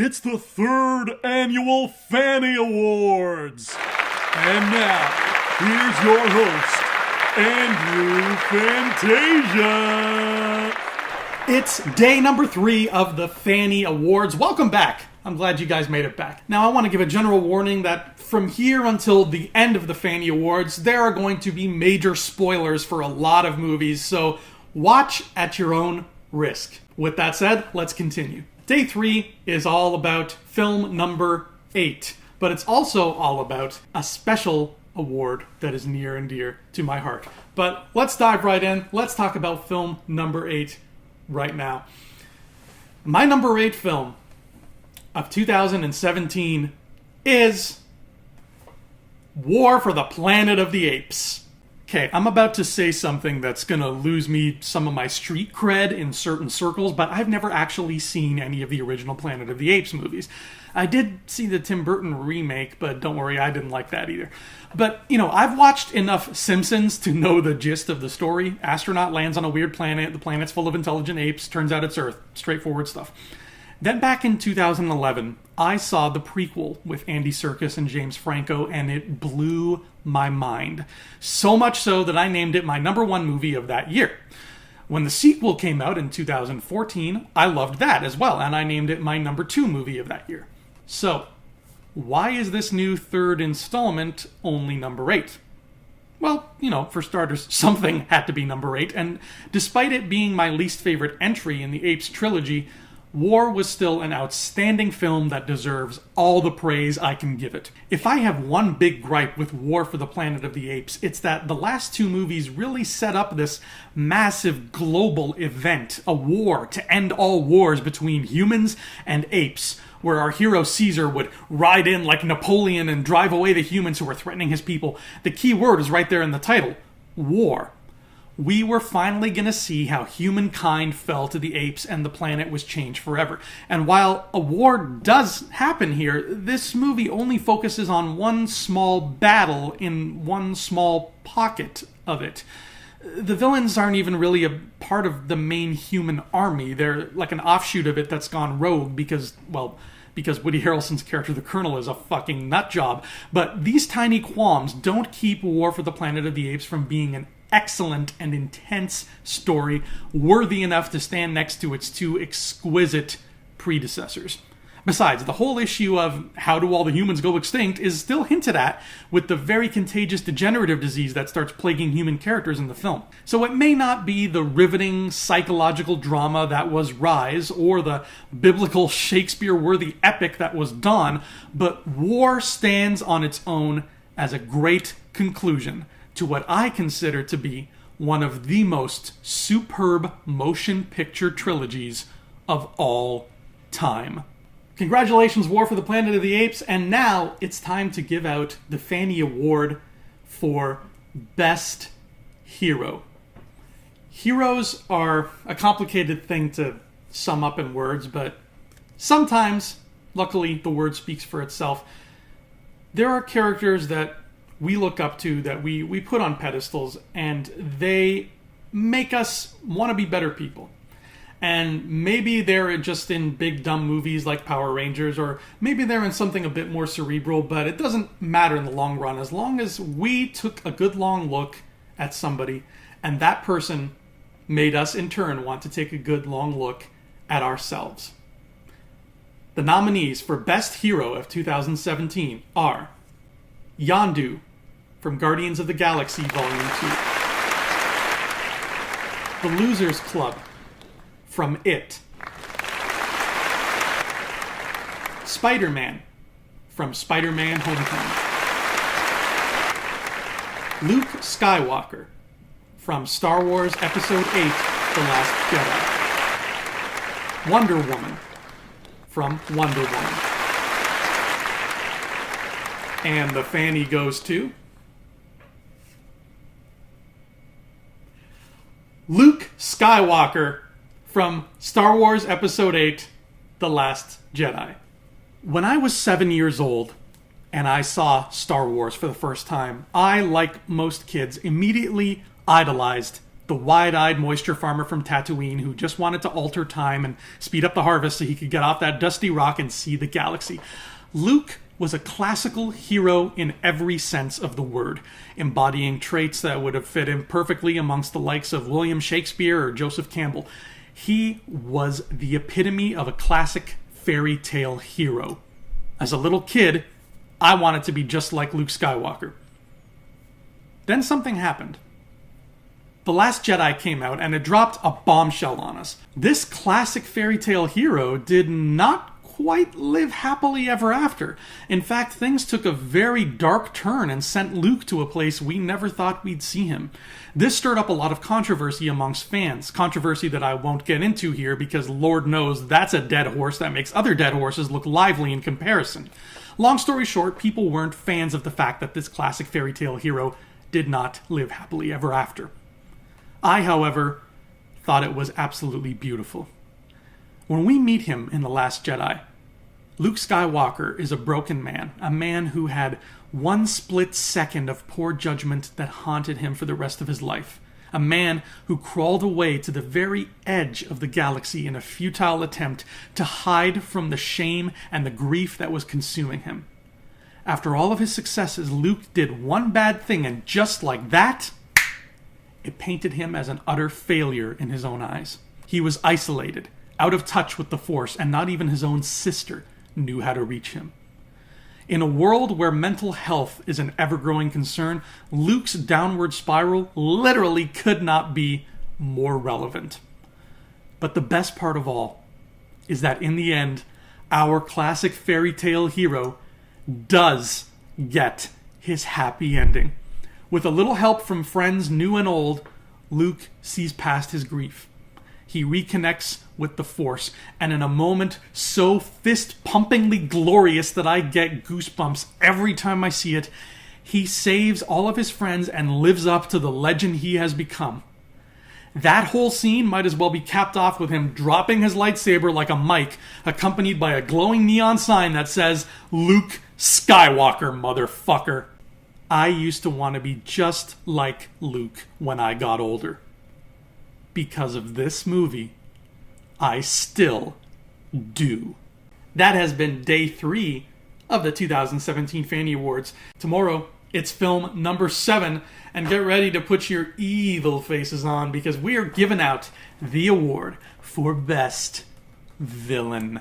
It's the third annual FANNIE Awards. And now, here's your host, Andrew Fantasia. It's day number 3 of the FANNIE Awards. Welcome back. I'm glad you guys made it back. Now, I want to give a general warning that from here until the end of the FANNIE Awards, there are going to be major spoilers for a lot of movies, so watch at your own risk. With that said, let's continue. Day 3 is all about film number 8, but it's also all about a special award that is near and dear to my heart. But let's dive right in. Let's talk about film number 8 right now. My number 8 film of 2017 is War for the Planet of the Apes. Okay, I'm about to say something that's going to lose me some of my street cred in certain circles, but I've never actually seen any of the original Planet of the Apes movies. I did see the Tim Burton remake, but don't worry, I didn't like that either. But, I've watched enough Simpsons to know the gist of the story. Astronaut lands on a weird planet, the planet's full of intelligent apes, turns out it's Earth. Straightforward stuff. Then back in 2011, I saw the prequel with Andy Serkis and James Franco, and it blew my mind. So much so that I named it my number 1 movie of that year. When the sequel came out in 2014, I loved that as well, and I named it my number 2 movie of that year. So, why is this new third installment only number 8? Well, for starters, something had to be number 8, and despite it being my least favorite entry in the Apes trilogy, War was still an outstanding film that deserves all the praise I can give it. If I have one big gripe with War for the Planet of the Apes, it's that the last 2 movies really set up this massive global event, a war to end all wars between humans and apes, where our hero Caesar would ride in like Napoleon and drive away the humans who were threatening his people. The key word is right there in the title, war. We were finally going to see how humankind fell to the apes and the planet was changed forever. And while a war does happen here, this movie only focuses on one small battle in one small pocket of it. The villains aren't even really a part of the main human army. They're like an offshoot of it that's gone rogue because Woody Harrelson's character, the Colonel, is a fucking nut job. But these tiny qualms don't keep War for the Planet of the Apes from being an excellent and intense story worthy enough to stand next to its 2 exquisite predecessors. Besides, the whole issue of how do all the humans go extinct is still hinted at with the very contagious degenerative disease that starts plaguing human characters in the film. So it may not be the riveting psychological drama that was Rise or the biblical Shakespeare-worthy epic that was Dawn, but War stands on its own as a great conclusion to what I consider to be one of the most superb motion picture trilogies of all time. Congratulations, War for the Planet of the Apes, and now it's time to give out the FANNIE Award for Best Hero. Heroes are a complicated thing to sum up in words, but sometimes, luckily, the word speaks for itself. There are characters that we look up to, that we put on pedestals, and they make us want to be better people. And maybe they're just in big dumb movies like Power Rangers, or maybe they're in something a bit more cerebral, but it doesn't matter in the long run as long as we took a good long look at somebody and that person made us in turn want to take a good long look at ourselves. The nominees for Best Hero of 2017 are Yondu from Guardians of the Galaxy Volume 2, The Losers Club from It, Spider-Man from Spider-Man Homecoming, Luke Skywalker from Star Wars Episode 8, The Last Jedi, Wonder Woman from Wonder Woman. And the FANNIE goes to Luke Skywalker from Star Wars Episode 8, The Last Jedi. When I was 7 years old and I saw Star Wars for the first time, I, like most kids, immediately idolized the wide-eyed moisture farmer from Tatooine who just wanted to alter time and speed up the harvest so he could get off that dusty rock and see the galaxy. Luke was a classical hero in every sense of the word, embodying traits that would have fit him perfectly amongst the likes of William Shakespeare or Joseph Campbell. He was the epitome of a classic fairy tale hero. As a little kid, I wanted to be just like Luke Skywalker. Then something happened. The Last Jedi came out and it dropped a bombshell on us. This classic fairy tale hero did not quite live happily ever after. In fact, things took a very dark turn and sent Luke to a place we never thought we'd see him. This stirred up a lot of controversy amongst fans. Controversy that I won't get into here because Lord knows that's a dead horse that makes other dead horses look lively in comparison. Long story short, people weren't fans of the fact that this classic fairy tale hero did not live happily ever after. I, however, thought it was absolutely beautiful. When we meet him in The Last Jedi, Luke Skywalker is a broken man, a man who had one split second of poor judgment that haunted him for the rest of his life. A man who crawled away to the very edge of the galaxy in a futile attempt to hide from the shame and the grief that was consuming him. After all of his successes, Luke did one bad thing, and just like that, it painted him as an utter failure in his own eyes. He was isolated, out of touch with the Force, and not even his own sister knew how to reach him. In a world where mental health is an ever-growing concern, Luke's downward spiral literally could not be more relevant. But the best part of all is that in the end, our classic fairy tale hero does get his happy ending. With a little help from friends new and old, Luke sees past his grief. He reconnects with the Force, and in a moment so fist-pumpingly glorious that I get goosebumps every time I see it, he saves all of his friends and lives up to the legend he has become. That whole scene might as well be capped off with him dropping his lightsaber like a mic, accompanied by a glowing neon sign that says, "Luke Skywalker, motherfucker." I used to want to be just like Luke when I got older. Because of this movie, I still do. That has been day 3 of the 2017 Fannie Awards. Tomorrow, it's film number 7, and get ready to put your evil faces on because we are giving out the award for Best Villain.